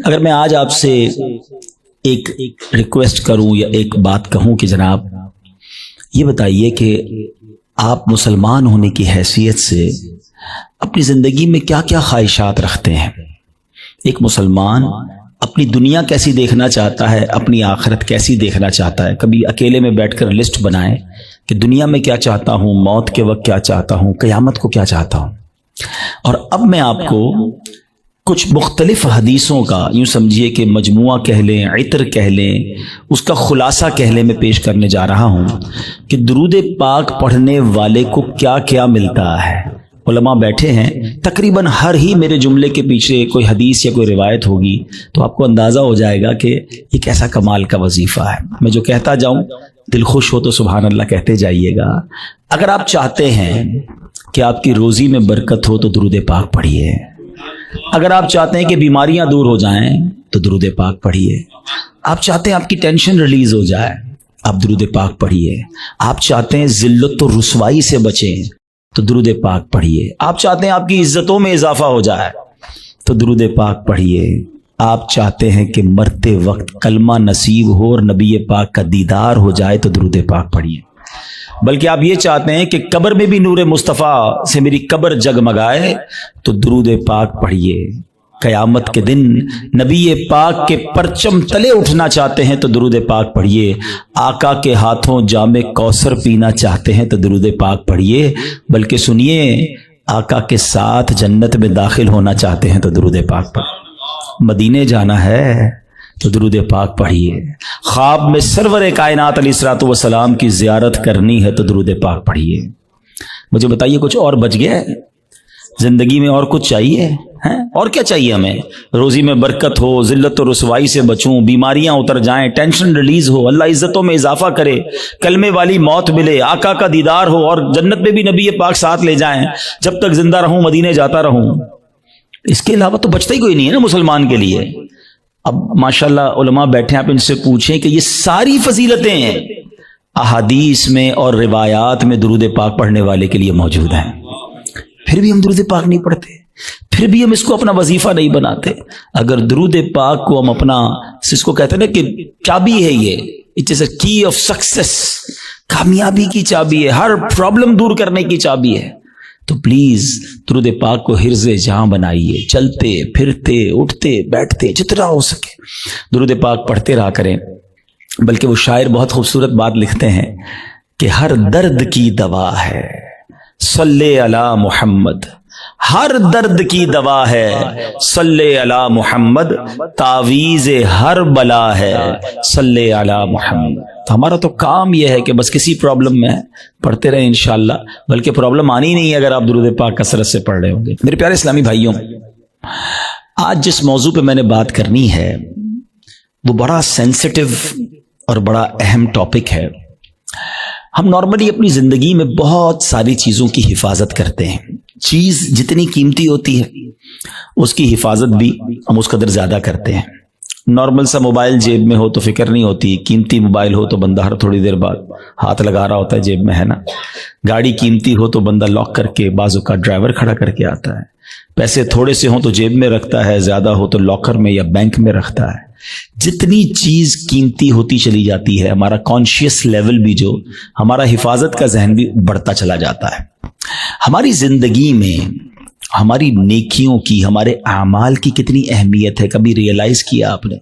اگر میں آج آپ سے ایک ریکویسٹ کروں یا ایک بات کہوں کہ جناب یہ بتائیے کہ آپ مسلمان ہونے کی حیثیت سے اپنی زندگی میں کیا کیا خواہشات رکھتے ہیں؟ ایک مسلمان اپنی دنیا کیسی دیکھنا چاہتا ہے، اپنی آخرت کیسی دیکھنا چاہتا ہے؟ کبھی اکیلے میں بیٹھ کر لسٹ بنائیں کہ دنیا میں کیا چاہتا ہوں، موت کے وقت کیا چاہتا ہوں، قیامت کو کیا چاہتا ہوں۔ اور اب میں آپ کو کچھ مختلف حدیثوں کا یوں سمجھیے کہ مجموعہ کہہ لیں، عطر کہہ لیں، اس کا خلاصہ کہہ لیں، میں پیش کرنے جا رہا ہوں کہ درود پاک پڑھنے والے کو کیا کیا ملتا ہے۔ علماء بیٹھے ہیں، تقریباً ہر ہی میرے جملے کے پیچھے کوئی حدیث یا کوئی روایت ہوگی، تو آپ کو اندازہ ہو جائے گا کہ یہ کیسا کمال کا وظیفہ ہے۔ میں جو کہتا جاؤں دل خوش ہو تو سبحان اللہ کہتے جائیے گا۔ اگر آپ چاہتے ہیں کہ آپ کی روزی میں برکت ہو تو درود پاک پڑھیے، اگر آپ چاہتے ہیں کہ بیماریاں دور ہو جائیں تو درود پاک پڑھیے، آپ چاہتے ہیں آپ کی ٹینشن ریلیز ہو جائے آپ درود پاک پڑھیے، آپ چاہتے ہیں ذلت و رسوائی سے بچیں تو درود پاک پڑھیے، آپ چاہتے ہیں آپ کی عزتوں میں اضافہ ہو جائے تو درود پاک پڑھیے، آپ چاہتے ہیں کہ مرتے وقت کلمہ نصیب ہو اور نبی پاک کا دیدار ہو جائے تو درود پاک پڑھیے، بلکہ آپ یہ چاہتے ہیں کہ قبر میں بھی نور مصطفیٰ سے میری قبر جگمگائے تو درود پاک پڑھیے، قیامت کے دن نبی پاک کے پرچم تلے اٹھنا چاہتے ہیں تو درود پاک پڑھیے، آقا کے ہاتھوں جام کوثر پینا چاہتے ہیں تو درود پاک پڑھیے، بلکہ سنیے آقا کے ساتھ جنت میں داخل ہونا چاہتے ہیں تو درود پاک پڑھیے، مدینے جانا ہے تو درود پاک پڑھیے، خواب میں سرور کائنات علیہ الصلوۃ والسلام کی زیارت کرنی ہے تو درود پاک پڑھیے۔ مجھے بتائیے کچھ اور بچ گیا ہے زندگی میں؟ اور کچھ چاہیے ہیں؟ اور کیا چاہیے ہمیں؟ روزی میں برکت ہو، ذلت و رسوائی سے بچوں، بیماریاں اتر جائیں، ٹینشن ریلیز ہو، اللہ عزتوں میں اضافہ کرے، کلمے والی موت ملے، آقا کا دیدار ہو اور جنت میں بھی نبی پاک ساتھ لے جائیں، جب تک زندہ رہوں مدینے جاتا رہوں۔ اس کے علاوہ تو بچتا ہی کوئی نہیں ہے نا مسلمان کے لیے۔ اب ماشاءاللہ علماء بیٹھے ہیں، آپ ان سے پوچھیں کہ یہ ساری فضیلتیں ہیں احادیث میں اور روایات میں درود پاک پڑھنے والے کے لیے موجود ہیں، پھر بھی ہم درود پاک نہیں پڑھتے، پھر بھی ہم اس کو اپنا وظیفہ نہیں بناتے۔ اگر درود پاک کو ہم اپنا، اس کو کہتے ہیں نا کہ چابی ہے، یہ اٹ از اے کی آف سکسیس، کامیابی کی چابی ہے، ہر پرابلم دور کرنے کی چابی ہے، تو پلیز درود پاک کو حرز جہاں بنائیے، چلتے پھرتے اٹھتے بیٹھتے جتنا ہو سکے درود پاک پڑھتے رہا کریں۔ بلکہ وہ شاعر بہت خوبصورت بات لکھتے ہیں کہ ہر درد کی دوا ہے صلی علی محمد، ہر درد کی دوا ہے صلی علی محمد، تعویذ ہر بلا ہے صلی علی محمد۔ تو ہمارا تو کام یہ ہے کہ بس کسی پرابلم میں پڑھتے رہیں انشاءاللہ، بلکہ پرابلم آنی نہیں ہے اگر آپ درود پاک کثرت سے پڑھ رہے ہوں گے۔ میرے پیارے اسلامی بھائیوں، آج جس موضوع پہ میں نے بات کرنی ہے وہ بڑا سینسٹیو اور بڑا اہم ٹاپک ہے۔ ہم نارملی اپنی زندگی میں بہت ساری چیزوں کی حفاظت کرتے ہیں، چیز جتنی قیمتی ہوتی ہے اس کی حفاظت بھی ہم اس قدر زیادہ کرتے ہیں۔ نارمل سا موبائل جیب میں ہو تو فکر نہیں ہوتی، قیمتی موبائل ہو تو بندہ ہر تھوڑی دیر بعد ہاتھ لگا رہا ہوتا ہے جیب میں، ہے نا؟ گاڑی قیمتی ہو تو بندہ لاک کر کے بازو کا ڈرائیور کھڑا کر کے آتا ہے، پیسے تھوڑے سے ہوں تو جیب میں رکھتا ہے، زیادہ ہو تو لاکر میں یا بینک میں رکھتا ہے۔ جتنی چیز قیمتی ہوتی چلی جاتی ہے، ہمارا کانشیس لیول بھی، جو ہمارا حفاظت کا ذہن بھی بڑھتا چلا جاتا ہے۔ ہماری زندگی میں ہماری نیکیوں کی، ہمارے اعمال کی کتنی اہمیت ہے، کبھی ریئلائز کیا آپ نے؟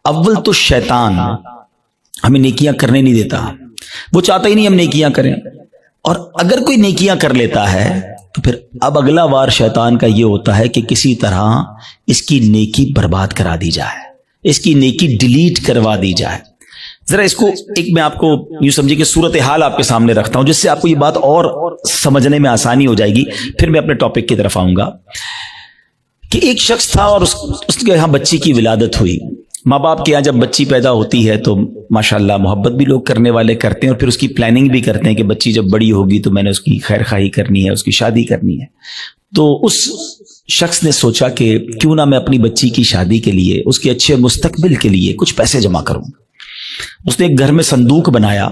اول تو شیطان ہمیں نیکیاں کرنے نہیں دیتا، وہ چاہتا ہی نہیں ہم نیکیاں کریں، اور اگر کوئی نیکیاں کر لیتا ہے تو پھر اب اگلا وار شیطان کا یہ ہوتا ہے کہ کسی طرح اس کی نیکی برباد کرا دی جائے، اس کی نیکی ڈیلیٹ کروا دی جائے۔ ذرا اس کو ایک میں آپ کو یوں سمجھے کہ صورتحال آپ کے سامنے رکھتا ہوں، جس سے آپ کو یہ بات اور سمجھنے میں آسانی ہو جائے گی، پھر میں اپنے ٹاپک کی طرف آؤں گا۔ کہ ایک شخص تھا اور اس کے یہاں بچی کی ولادت ہوئی۔ ماں باپ کے یہاں جب بچی پیدا ہوتی ہے تو ماشاءاللہ محبت بھی لوگ کرنے والے کرتے ہیں، اور پھر اس کی پلاننگ بھی کرتے ہیں کہ بچی جب بڑی ہوگی تو میں نے اس کی خیر خواہی کرنی ہے، اس کی شادی کرنی ہے۔ تو اس شخص نے سوچا کہ کیوں نہ میں اپنی بچی کی شادی کے لیے، اس کے اچھے مستقبل کے لیے کچھ پیسے جمع کروں۔ اس نے ایک گھر میں صندوق بنایا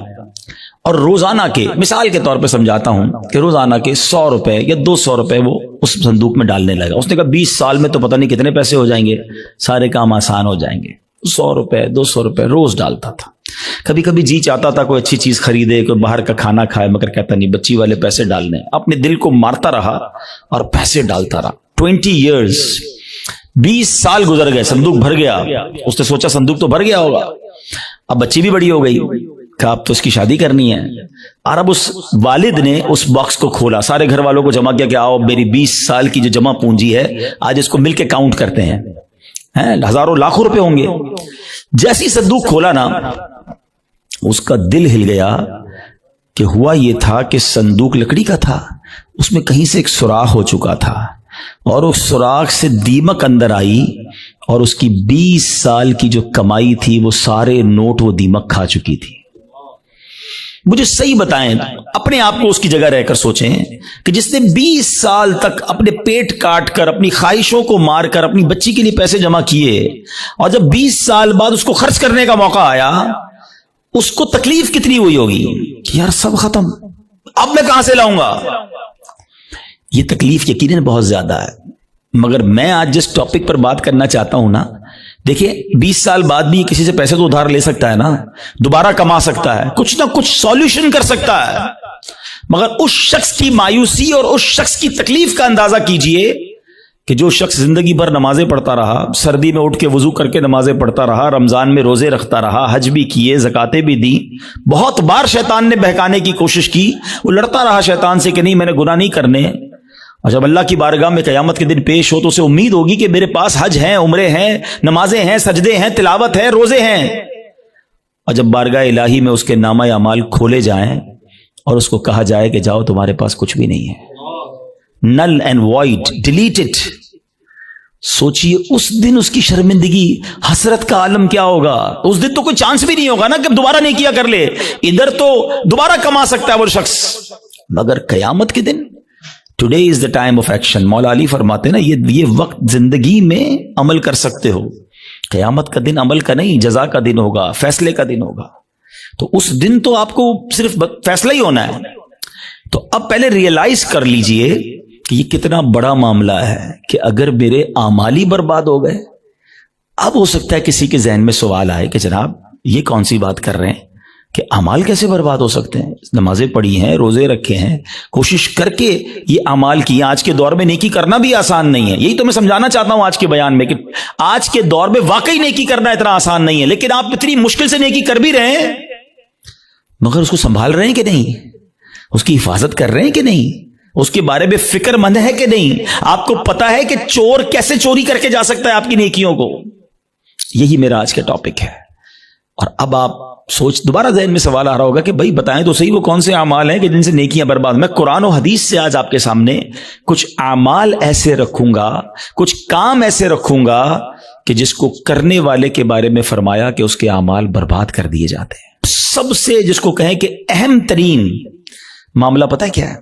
اور روزانہ کے, مثال کے طور پہ سمجھاتا ہوں کہ روزانہ کے 100 روپے یا 200 روپے وہ اس صندوق میں ڈالنے لگا. اس نے کہا 20 سال میں تو پتہ نہیں کتنے پیسے ہو جائیں گے, سارے کام آسان ہو جائیں گے. 100 روپے 200 روپے روز ڈالتا تھا. کبھی کبھی جی چاہتا تھا کوئی اچھی چیز خریدے, کوئی باہر کا کھانا کھائے, مگر کہتا نہیں, بچی والے پیسے ڈالنے. اپنے دل کو مارتا رہا اور پیسے ڈالتا رہا. 20 ایئرز, 20 سال گزر گئے, صندوق بھر گیا. اس نے سوچا صندوق تو بھر گیا ہوگا, اب بچی بھی بڑی ہو گئی, کہا اب تو اس کی شادی کرنی ہے. اور اب اس والد نے اس باکس کو کھولا, سارے گھر والوں کو جمع کیا کہ آؤ میری 20 سال کی جو جمع پونجی ہے آج اس کو مل کے کاؤنٹ کرتے ہیں, ہزاروں لاکھوں روپے ہوں گے. جیسی صندوق کھولا نا, اس کا دل ہل گیا کہ ہوا یہ تھا کہ صندوق لکڑی کا تھا, اس میں کہیں سے ایک سوراخ ہو چکا تھا, اور اس سوراخ سے دیمک اندر آئی, اور اس کی 20 سال کی جو کمائی تھی وہ سارے نوٹ وہ دیمک کھا چکی تھی. مجھے صحیح بتائیں, اپنے آپ کو اس کی جگہ رہ کر سوچیں کہ جس نے 20 سال تک اپنے پیٹ کاٹ کر, اپنی خواہشوں کو مار کر اپنی بچی کے لیے پیسے جمع کیے, اور جب 20 سال بعد اس کو خرچ کرنے کا موقع آیا, اس کو تکلیف کتنی ہوئی ہوگی کہ یار سب ختم, اب میں کہاں سے لاؤں گا. یہ تکلیف یقیناً بہت زیادہ ہے. مگر میں آج جس ٹاپک پر بات کرنا چاہتا ہوں نا, دیکھیں 20 سال بعد بھی کسی سے پیسے تو ادھار لے سکتا ہے نا, دوبارہ کما سکتا ہے, کچھ نہ کچھ سولوشن کر سکتا ہے. مگر اس شخص کی مایوسی اور اس شخص کی تکلیف کا اندازہ کیجئے کہ جو شخص زندگی بھر نمازیں پڑھتا رہا, سردی میں اٹھ کے وضو کر کے نمازیں پڑھتا رہا, رمضان میں روزے رکھتا رہا, حج بھی کیے, زکاتیں بھی دی, بہت بار شیطان نے بہکانے کی کوشش کی, وہ لڑتا رہا شیطان سے کہ نہیں میں نے گناہ نہیں کرنے. اور جب اللہ کی بارگاہ میں قیامت کے دن پیش ہو تو اسے امید ہوگی کہ میرے پاس حج ہیں, عمرے ہیں, نمازیں ہیں, سجدے ہیں, تلاوت ہے, روزے ہیں. اور جب بارگاہ الہی میں اس کے نامہ اعمال کھولے جائیں اور اس کو کہا جائے کہ جاؤ تمہارے پاس کچھ بھی نہیں ہے, null and void, delete it. سوچئے اس دن اس کی شرمندگی, حسرت کا عالم کیا ہوگا. اس دن تو کوئی چانس بھی نہیں ہوگا نا کہ دوبارہ نہیں کیا کر لے. ادھر تو دوبارہ کما سکتا ہے وہ شخص, مگر قیامت کے دن today is the time of action. Maula Ali فرماتے نا یہ وقت زندگی میں عمل کر سکتے ہو, قیامت کا دن عمل کا نہیں, جزا کا دن ہوگا, فیصلے کا دن ہوگا. تو اس دن تو آپ کو صرف فیصلہ ہی ہونا ہے. تو اب پہلے ریئلائز کر لیجئے کہ یہ کتنا بڑا معاملہ ہے کہ اگر میرے اعمال ہی برباد ہو گئے. اب ہو سکتا ہے کسی کے ذہن میں سوال آئے کہ جناب یہ کون سی بات کر رہے ہیں کہ اعمال کیسے برباد ہو سکتے ہیں, نمازیں پڑھی ہیں, روزے رکھے ہیں, کوشش کر کے یہ اعمال کی. آج کے دور میں نیکی کرنا بھی آسان نہیں ہے, یہی تو میں سمجھانا چاہتا ہوں آج کے بیان میں کہ آج کے دور میں واقعی نیکی کرنا اتنا آسان نہیں ہے. لیکن آپ اتنی مشکل سے نیکی کر بھی رہے ہیں, مگر اس کو سنبھال رہے ہیں کہ نہیں, اس کی حفاظت کر رہے ہیں کہ نہیں, اس کے بارے میں فکر مند ہے کہ نہیں. آپ کو پتا ہے کہ چور کیسے چوری کر کے جا سکتا ہے آپ کی نیکیوں کو. یہی میرا آج کا ٹاپک ہے. اور اب آپ دوبارہ ذہن میں سوال آ رہا ہوگا کہ بھائی بتائیں تو صحیح وہ کون سے اعمال ہیں کہ جن سے نیکیاں برباد. میں قرآن و حدیث سے آج آپ کے سامنے کچھ اعمال ایسے رکھوں گا, کچھ کام ایسے رکھوں گا کہ جس کو کرنے والے کے بارے میں فرمایا کہ اس کے اعمال برباد کر دیے جاتے ہیں. سب سے جس کو کہیں کہ اہم ترین معاملہ پتہ ہے کیا ہے,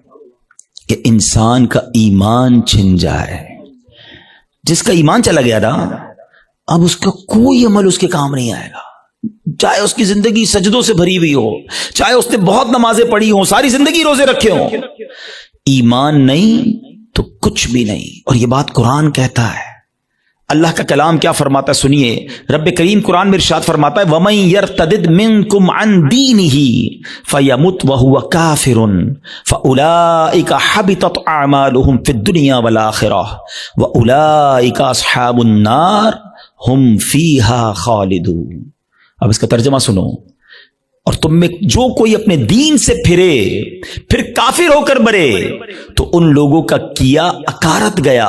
کہ انسان کا ایمان چھن جائے. جس کا ایمان چلا گیا نا, اب اس کا کوئی عمل اس کے کام نہیں آئے گا, چاہے اس کی زندگی سجدوں سے بھری ہوئی ہو, چاہے اس نے بہت نمازیں پڑھی ہوں, ساری زندگی روزے رکھے ہوں. ایمان نہیں تو کچھ بھی نہیں. اور یہ بات قرآن کہتا ہے. اللہ کا کلام کیا فرماتا ہے سنیے. رب کریم قرآن میں ارشاد فرماتا ہے وَمَن يَرْتَدِدْ مِنْكُمْ عَنْ دِينِهِ فَيَمُتْ وَهُوَ كَافِرٌ فَأُولَئِكَ حَبِطَتْ أَعْمَالُهُمْ فِي الدُّنْيَا وَالْآخِرَةِ وَأُولَئِكَ أَصْحَابُ النَّارِ هُمْ فِيهَا خَالِدُونَ. اب اس کا ترجمہ سنو. اور تم میں جو کوئی اپنے دین سے پھرے پھر کافر ہو کر مرے تو ان لوگوں کا کیا اکارت گیا,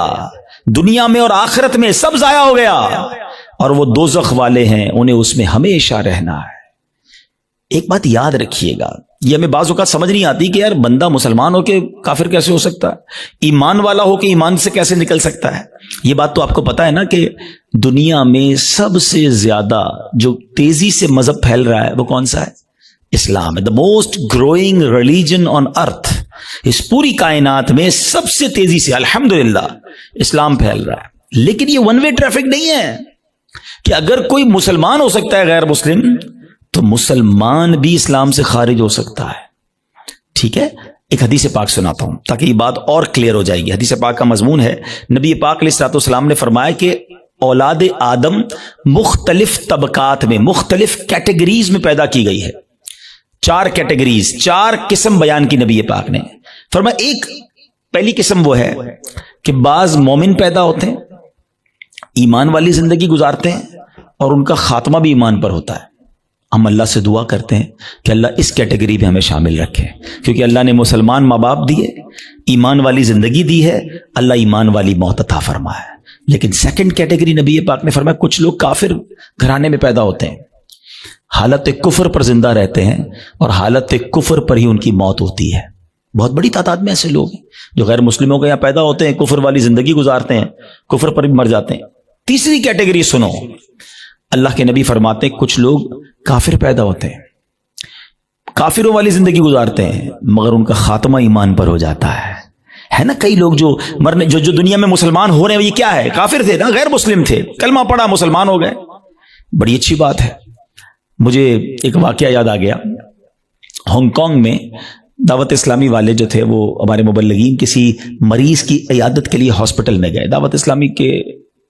دنیا میں اور آخرت میں سب ضائع ہو گیا, اور وہ دوزخ والے ہیں, انہیں اس میں ہمیشہ رہنا ہے. ایک بات یاد رکھیے گا, یہ ہمیں بعض اوقات سمجھ نہیں آتی کہ یار بندہ مسلمان ہو کے کافر کیسے ہو سکتا ہے, ایمان والا ہو کے ایمان سے کیسے نکل سکتا ہے. یہ بات تو آپ کو پتا ہے نا کہ دنیا میں سب سے زیادہ جو تیزی سے مذہب پھیل رہا ہے وہ کون سا ہے؟ اسلام ہے. The most growing religion on earth. اس پوری کائنات میں سب سے تیزی سے الحمدللہ اسلام پھیل رہا ہے. لیکن یہ ون وے ٹریفک نہیں ہے کہ اگر کوئی مسلمان ہو سکتا ہے غیر مسلم تو مسلمان بھی اسلام سے خارج ہو سکتا ہے. ٹھیک ہے, ایک حدیث پاک سناتا ہوں تاکہ یہ بات اور کلیئر ہو جائے گی. حدیث پاک کا مضمون ہے, نبی پاک علیہ الصلوۃ والسلام نے فرمایا کہ اولاد آدم مختلف طبقات میں, مختلف کیٹیگریز میں پیدا کی گئی ہے. 4 کیٹیگریز, 4 قسم بیان کی نبی پاک نے. فرمایا ایک پہلی قسم وہ ہے کہ بعض مومن پیدا ہوتے ہیں, ایمان والی زندگی گزارتے ہیں, اور ان کا خاتمہ بھی ایمان پر ہوتا ہے. ہم اللہ سے دعا کرتے ہیں کہ اللہ اس کیٹیگری میں ہمیں شامل رکھے, کیونکہ اللہ نے مسلمان ماں باپ دیے, ایمان والی زندگی دی ہے, اللہ ایمان والی موت عطا فرمایا. لیکن سیکنڈ کیٹیگری نبی پاک نے فرمایا کچھ لوگ کافر گھرانے میں پیدا ہوتے ہیں, حالت کفر پر زندہ رہتے ہیں, اور حالت کفر پر ہی ان کی موت ہوتی ہے. بہت بڑی تعداد میں ایسے لوگ ہیں جو غیر مسلموں کے یہاں پیدا ہوتے ہیں, کفر والی زندگی گزارتے ہیں, کفر پر بھی مر جاتے ہیں. تیسری کیٹیگری سنو, اللہ کے نبی فرماتے ہیں کچھ لوگ کافر پیدا ہوتے ہیں, کافروں والی زندگی گزارتے ہیں, مگر ان کا خاتمہ ایمان پر ہو جاتا ہے نا. کئی لوگ جو مرنے جو دنیا میں مسلمان ہو رہے ہیں, یہ کیا ہے, کافر تھے نا, غیر مسلم تھے, کلمہ پڑھا مسلمان ہو گئے. بڑی اچھی بات ہے. مجھے ایک واقعہ یاد آ گیا. ہانگ کانگ میں دعوت اسلامی والے جو تھے, وہ ہمارے مبلغین کسی مریض کی عیادت کے لیے ہاسپٹل میں گئے. دعوت اسلامی کے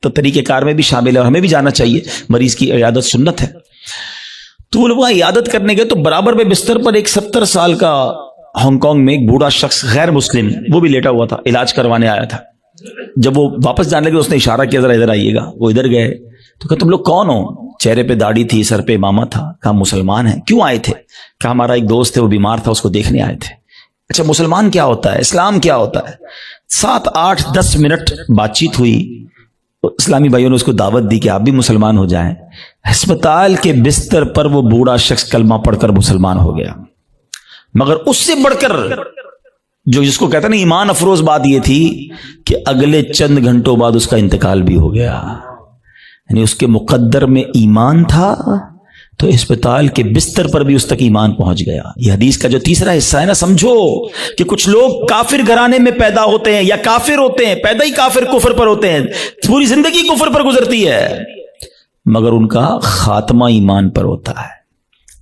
تو طریقہ کار میں بھی شامل ہے, اور ہمیں بھی جانا چاہیے, مریض کی عیادت سنت ہے. تو وہ وہاں عیادت کرنے گئے تو برابر میں بستر پر ایک 70 سال کا ہانگ کانگ میں ایک بوڑھا شخص غیر مسلم, وہ بھی لیٹا ہوا تھا, علاج کروانے آیا تھا. جب وہ واپس جانے لگے اس نے اشارہ کیا ذرا ادھر آئیے گا. وہ ادھر گئے تو کہا تم لوگ کون ہو؟ چہرے پہ داڑھی تھی, سر پہ امامہ تھا. کہا مسلمان ہیں. کیوں آئے تھے؟ کہا ہمارا ایک دوست ہے, وہ بیمار تھا, اس کو دیکھنے آئے تھے. اچھا مسلمان کیا ہوتا ہے, اسلام کیا ہوتا ہے؟ 7, 8, 10 منٹ بات چیت ہوئی. اسلامی بھائیوں نے اس کو دعوت دی کہ آپ بھی مسلمان ہو جائیں. ہسپتال کے بستر پر وہ بوڑھا شخص کلمہ پڑھ کر مسلمان ہو گیا. مگر اس سے بڑھ کر جو جس کو کہتا نا ایمان افروز بات یہ تھی کہ اگلے چند گھنٹوں بعد اس کا انتقال بھی ہو گیا. یعنی اس کے مقدر میں ایمان تھا تو اسپتال کے بستر پر بھی اس تک ایمان پہنچ گیا. یہ حدیث کا جو تیسرا حصہ ہے نا, سمجھو کہ کچھ لوگ کافر گھرانے میں پیدا ہوتے ہیں یا کافر ہوتے ہیں, پیدا ہی کافر کفر پر ہوتے ہیں, پوری زندگی کفر پر گزرتی ہے, مگر ان کا خاتمہ ایمان پر ہوتا ہے.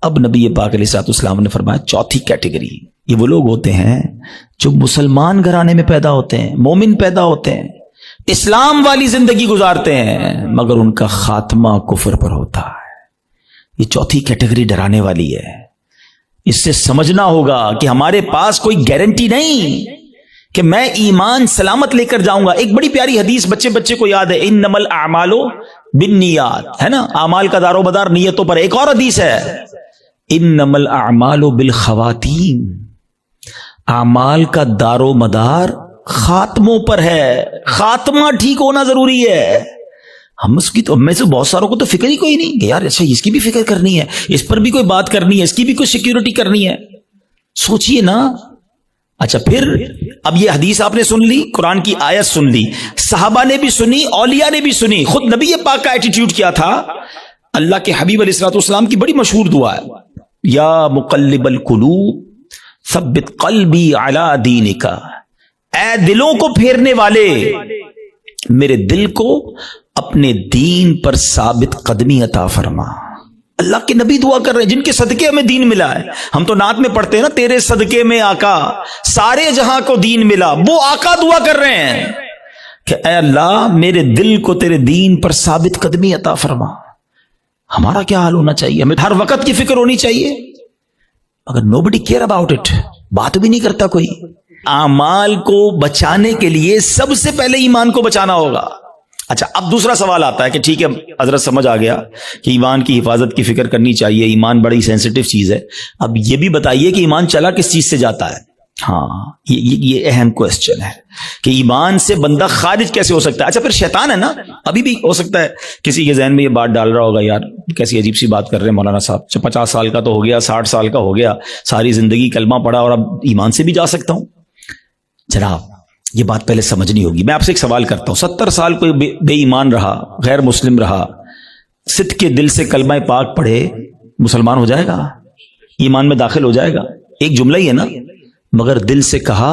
اب نبی پاک علیہ الصلوۃ والسلام نے فرمایا چوتھی کیٹیگری, یہ وہ لوگ ہوتے ہیں جو مسلمان گھرانے میں پیدا ہوتے ہیں, مومن پیدا ہوتے ہیں, اسلام والی زندگی گزارتے ہیں, مگر ان کا خاتمہ کفر پر ہوتا ہے. یہ چوتھی کیٹیگری ڈرانے والی ہے. اس سے سمجھنا ہوگا کہ ہمارے پاس کوئی گارنٹی نہیں کہ میں ایمان سلامت لے کر جاؤں گا. ایک بڑی پیاری حدیث بچے کو یاد ہے, انما الاعمال بالنیات, ہے نا, اعمال کا دار و مدار نیتوں پر. ایک اور حدیث ہے, انما الاعمال بالخواتیم, اعمال کا دار و مدار خاتموں پر ہے. خاتمہ ٹھیک ہونا ضروری ہے. ہم اس کی تو میں سے بہت ساروں کو تو فکر ہی کوئی نہیں کہ یار اچھا اس کی بھی فکر کرنی ہے, اس پر بھی کوئی بات کرنی ہے, اس کی بھی کوئی سیکیورٹی کرنی ہے. سوچئے نا. اچھا پھر اب یہ حدیث آپ نے سن لی, قرآن کی آیت سن لی, صحابہ نے بھی سنی, اولیاء نے بھی سنی, خود نبی پاک کا ایٹیٹیوڈ کیا تھا. اللہ کے حبیب علیہ الصلوۃ والسلام کی بڑی مشہور دعا ہے, یا مقلب القلوب ثبت قلبی علی دینک, اے دلوں کو پھیرنے والے میرے دل کو اپنے دین پر ثابت قدمی عطا فرما. اللہ کے نبی دعا کر رہے ہیں جن کے صدقے ہمیں دین ملا ہے. ہم تو نعت میں پڑھتے ہیں نا, تیرے صدقے میں آقا سارے جہاں کو دین ملا. وہ آقا دعا کر رہے ہیں کہ اے اللہ میرے دل کو تیرے دین پر ثابت قدمی عطا فرما. ہمارا کیا حال ہونا چاہیے؟ ہمیں ہر وقت کی فکر ہونی چاہیے, مگر nobody care about it, بات بھی نہیں کرتا کوئی. اعمال کو بچانے کے لیے سب سے پہلے ایمان کو بچانا ہوگا. اچھا اب دوسرا سوال آتا ہے کہ ٹھیک ہے حضرت سمجھ آ گیا کہ ایمان کی حفاظت کی فکر کرنی چاہیے, ایمان بڑی سینسٹیو چیز ہے. اب یہ بھی بتائیے کہ ایمان چلا کس چیز سے جاتا ہے؟ ہاں یہ اہم کوسچن ہے کہ ایمان سے بندہ خارج کیسے ہو سکتا ہے. اچھا پھر شیطان ہے نا, ابھی بھی ہو سکتا ہے کسی کے ذہن میں یہ بات ڈال رہا ہوگا, یار کیسی عجیب سی بات کر رہے ہیں مولانا صاحب, 50 سال کا تو ہو گیا, 60 سال کا ہو گیا, ساری زندگی کلمہ پڑھا اور اب ایمان سے بھی جا سکتا ہوں. جناب یہ بات پہلے سمجھنی ہوگی. میں آپ سے ایک سوال کرتا ہوں, 70 سال کوئی بے ایمان رہا, غیر مسلم رہا, صدق کے دل سے کلمہ پاک پڑھے, مسلمان ہو جائے گا, ایمان میں داخل ہو جائے گا؟ ایک جملہ ہی ہے نا. مگر دل سے کہا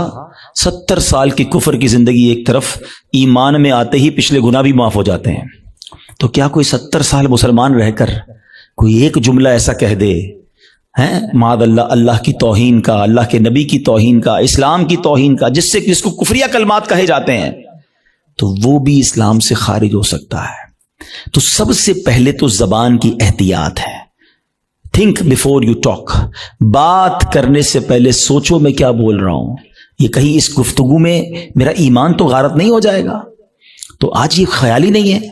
70 سال کی کفر کی زندگی ایک طرف, ایمان میں آتے ہی پچھلے گناہ بھی معاف ہو جاتے ہیں. تو کیا کوئی 70 سال مسلمان رہ کر کوئی ایک جملہ ایسا کہہ دے ہیں معاذ اللہ اللہ کی توہین کا، اللہ کے نبی کی توہین کا، اسلام کی توہین کا، جس کو کفریہ کلمات کہے جاتے ہیں، تو وہ بھی اسلام سے خارج ہو سکتا ہے۔ تو سب سے پہلے تو زبان کی احتیاط ہے۔ تھنک بیفور یو ٹاک، بات کرنے سے پہلے سوچو میں کیا بول رہا ہوں، یہ کہیں اس گفتگو میں میرا ایمان تو غارت نہیں ہو جائے گا۔ تو آج یہ خیال ہی نہیں ہے،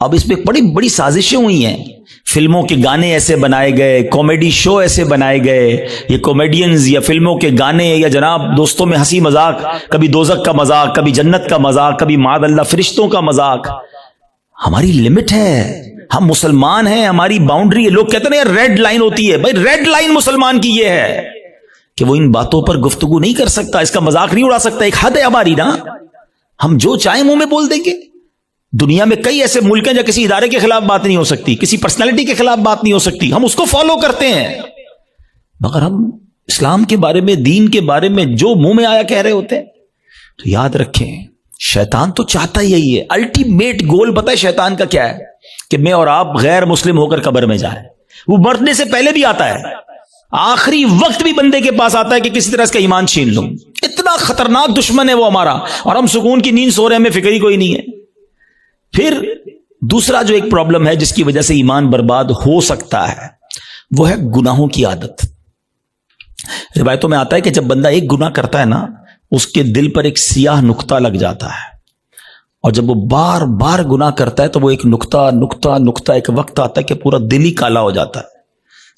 اب اس پہ بڑی بڑی سازشیں ہوئی ہیں، فلموں کے گانے ایسے بنائے گئے، کامیڈی شو ایسے بنائے گئے، یہ کامیڈینز یا فلموں کے گانے یا جناب دوستوں میں ہنسی مذاق، کبھی دوزخ کا مذاق، کبھی جنت کا مذاق، کبھی معاذ اللہ فرشتوں کا مذاق۔ ہماری لمٹ ہے، ہم مسلمان ہیں، ہماری باؤنڈری ہے۔ لوگ کہتے ہیں ریڈ لائن ہوتی ہے، بھائی ریڈ لائن مسلمان کی یہ ہے کہ وہ ان باتوں پر گفتگو نہیں کر سکتا، اس کا مذاق نہیں اڑا سکتا۔ ایک حد ہے ہماری نا، ہم جو چاہیں منہ میں بول دیں گے۔ دنیا میں کئی ایسے ملک ہیں جہاں کسی ادارے کے خلاف بات نہیں ہو سکتی، کسی پرسنالٹی کے خلاف بات نہیں ہو سکتی، ہم اس کو فالو کرتے ہیں، مگر ہم اسلام کے بارے میں، دین کے بارے میں جو منہ میں آیا کہہ رہے ہوتے ہیں۔ تو یاد رکھیں، شیطان تو چاہتا ہی یہی ہے، الٹیمیٹ گول پتہ ہے شیطان کا کیا ہے؟ کہ میں اور آپ غیر مسلم ہو کر قبر میں جائیں۔ وہ مرنے سے پہلے بھی آتا ہے، آخری وقت بھی بندے کے پاس آتا ہے کہ کسی طرح اس کا ایمان چھین لوں۔ اتنا خطرناک دشمن ہے وہ ہمارا، اور ہم سکون کی نیند سو رہے ہیں، ہمیں فکر ہی کوئی نہیں ہے۔ پھر دوسرا جو ایک پرابلم ہے جس کی وجہ سے ایمان برباد ہو سکتا ہے، وہ ہے گناہوں کی عادت۔ روایتوں میں آتا ہے کہ جب بندہ ایک گناہ کرتا ہے نا، اس کے دل پر ایک سیاہ نقطہ لگ جاتا ہے، اور جب وہ بار بار گناہ کرتا ہے تو وہ ایک نقطہ ایک وقت آتا ہے کہ پورا دل ہی کالا ہو جاتا ہے۔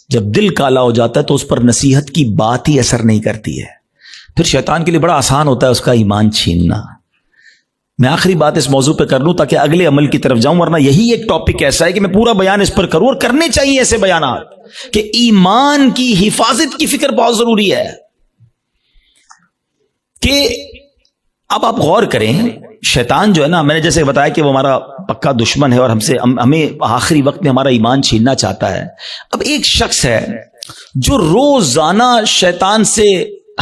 جب دل کالا ہو جاتا ہے تو اس پر نصیحت کی بات ہی اثر نہیں کرتی ہے، پھر شیطان کے لیے بڑا آسان ہوتا ہے اس کا ایمان چھیننا۔ میں آخری بات اس موضوع پہ کر لوں تاکہ اگلے عمل کی طرف جاؤں، ورنہ یہی ایک ٹاپک ایسا ہے کہ میں پورا بیان اس پر کروں، اور کرنے چاہیے ایسے بیانات کہ ایمان کی حفاظت کی فکر بہت ضروری ہے۔ کہ اب آپ غور کریں، شیطان جو ہے نا، میں نے جیسے بتایا کہ وہ ہمارا پکا دشمن ہے اور ہمیں آخری وقت میں ہمارا ایمان چھیننا چاہتا ہے۔ اب ایک شخص ہے جو روزانہ شیطان سے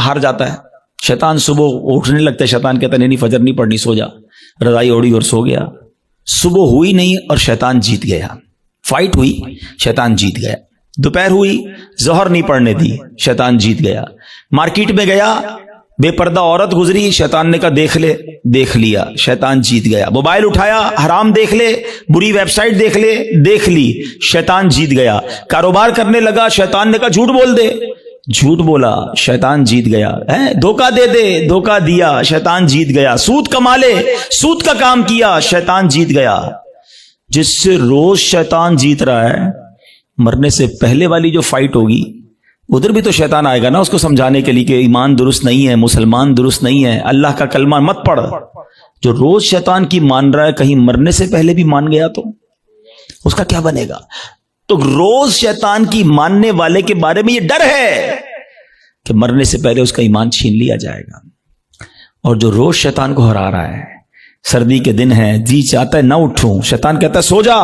ہار جاتا ہے۔ شیطان صبح اٹھنے لگتا ہے، شیطان کہتا ہے نہیں فجر نہیں پڑھنی، سو جا، رضائی اوڑی اور سو گیا۔ صبح ہوئی نہیں اور شیطان جیت گیا، فائٹ ہوئی، شیطان جیت گیا۔ دوپہر ہوئی، ظہر نہیں پڑھنے دی، شیطان جیت گیا۔ مارکیٹ میں گیا، بے پردہ عورت گزری، شیطان نے کہا دیکھ لے، دیکھ لیا، شیطان جیت گیا۔ موبائل اٹھایا، حرام دیکھ لے، بری ویب سائٹ دیکھ لے، دیکھ لی، شیطان جیت گیا۔ کاروبار کرنے لگا، شیطان نے کہا جھوٹ بول دے، جھوٹ بولا، شیطان جیت گیا۔ دھوکہ دے دے، دھوکہ دیا، شیطان جیت گیا۔ سود کما لے، سود کا کام کیا، شیطان جیت گیا۔ جس سے روز شیطان جیت رہا ہے، مرنے سے پہلے والی جو فائٹ ہوگی ادھر بھی تو شیطان آئے گا نا اس کو سمجھانے کے لیے کہ ایمان درست نہیں ہے، مسلمان درست نہیں ہے، اللہ کا کلمہ مت پڑھ۔ جو روز شیطان کی مان رہا ہے، کہیں مرنے سے پہلے بھی مان گیا تو اس کا کیا بنے گا؟ تو روز شیطان کی ماننے والے کے بارے میں یہ ڈر ہے کہ مرنے سے پہلے اس کا ایمان چھین لیا جائے گا۔ اور جو روز شیطان کو ہرا رہا ہے، سردی کے دن ہے، جی چاہتا ہے نہ اٹھوں، شیطان کہتا ہے سو جا،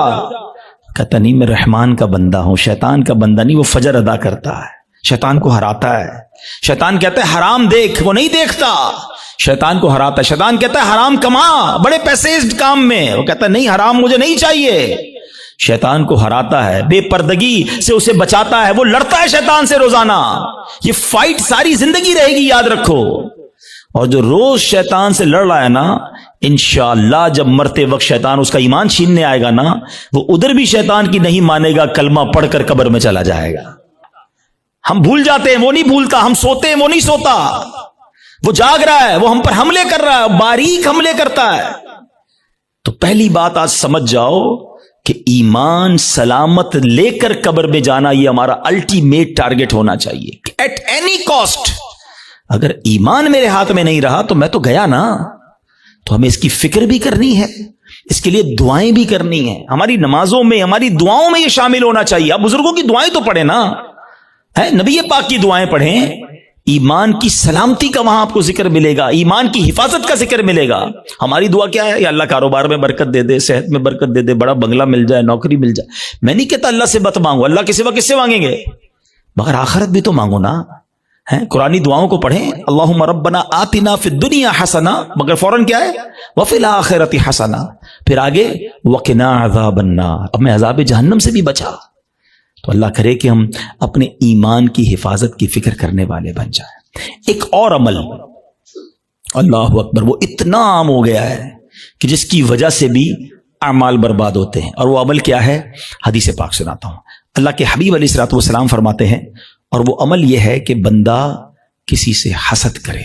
کہتا نہیں میں رحمان کا بندہ ہوں، شیطان کا بندہ نہیں، وہ فجر ادا کرتا ہے، شیطان کو ہراتا ہے۔ شیطان کہتا ہے حرام دیکھ، وہ نہیں دیکھتا، شیطان کو ہراتا ہے۔ شیطان کہتا ہے حرام کما، بڑے پیسے اس کام میں، وہ کہتا ہے نہیں حرام مجھے نہیں چاہیے۔ شیطان کو ہراتا ہے، بے پردگی سے اسے بچاتا ہے، وہ لڑتا ہے شیطان سے روزانہ۔ یہ فائٹ ساری زندگی رہے گی، یاد رکھو۔ اور جو روز شیطان سے لڑ رہا ہے نا، انشاءاللہ جب مرتے وقت شیطان اس کا ایمان چھیننے آئے گا نا، وہ ادھر بھی شیطان کی نہیں مانے گا، کلمہ پڑھ کر قبر میں چلا جائے گا۔ ہم بھول جاتے ہیں، وہ نہیں بھولتا، ہم سوتے ہیں، وہ نہیں سوتا، وہ جاگ رہا ہے، وہ ہم پر حملے کر رہا ہے، باریک حملے کرتا ہے۔ تو پہلی بات آج سمجھ جاؤ کہ ایمان سلامت لے کر قبر میں جانا یہ ہمارا الٹیمیٹ ٹارگٹ ہونا چاہیے، ایٹ اینی کاسٹ۔ اگر ایمان میرے ہاتھ میں نہیں رہا تو میں تو گیا نا۔ تو ہمیں اس کی فکر بھی کرنی ہے، اس کے لیے دعائیں بھی کرنی ہیں، ہماری نمازوں میں، ہماری دعاؤں میں یہ شامل ہونا چاہیے۔ آپ بزرگوں کی دعائیں تو پڑھیں نا، نبی پاک کی دعائیں پڑھیں، ایمان کی سلامتی کا وہاں آپ کو ذکر ملے گا، ایمان کی حفاظت کا ذکر ملے گا۔ ہماری دعا کیا ہے؟ یا اللہ کاروبار میں برکت دے دے، صحت میں برکت دے دے، بڑا بنگلہ مل جائے، نوکری مل جائے۔ میں نہیں کہتا اللہ سے مت مانگو، اللہ کے سوا کس سے مانگیں گے؟ مگر آخرت بھی تو مانگو نا۔ قرآنی دعاؤں کو پڑھیں، اللہم ربنا آتنا فی الدنیا حسنہ، مگر فوراً کیا ہے؟ وفی الآخرۃ حسنہ، پھر آگے وقنا عذاب النار، اب میں عذاب جہنم سے بھی بچا۔ تو اللہ کرے کہ ہم اپنے ایمان کی حفاظت کی فکر کرنے والے بن جائیں۔ ایک اور عمل، اللہ اکبر، وہ اتنا عام ہو گیا ہے کہ جس کی وجہ سے بھی اعمال برباد ہوتے ہیں، اور وہ عمل کیا ہے؟ حدیث پاک سناتا ہوں۔ اللہ کے حبیب علیہ الصلوۃ والسلام فرماتے ہیں، اور وہ عمل یہ ہے کہ بندہ کسی سے حسد کرے۔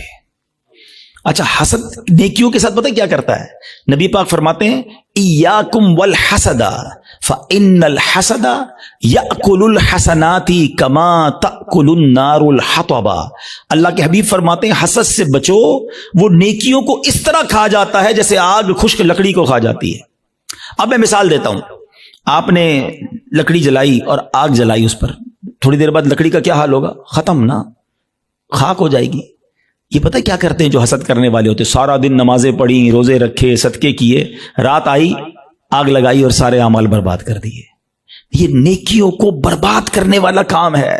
اچھا، حسد نیکیوں کے ساتھ پتہ کیا کرتا ہے؟ نبی پاک فرماتے ہیں ایاکم والحسد فإن الحسد یأکل الحسنات کما تأکل النار الحطب۔ اللہ کے حبیب فرماتے ہیں حسد سے بچو، وہ نیکیوں کو اس طرح کھا جاتا ہے جیسے آگ خشک لکڑی کو کھا جاتی ہے۔ اب میں مثال دیتا ہوں، آپ نے لکڑی جلائی اور آگ جلائی اس پر، تھوڑی دیر بعد لکڑی کا کیا حال ہوگا؟ ختم نا، خاک ہو جائے گی۔ یہ پتہ کیا کرتے ہیں جو حسد کرنے والے ہوتے؟ سارا دن نمازیں پڑھی، روزے رکھے، صدقے کیے، رات آئی آگ لگائی اور سارے اعمال برباد کر دیے۔ یہ نیکیوں کو برباد کرنے والا کام ہے۔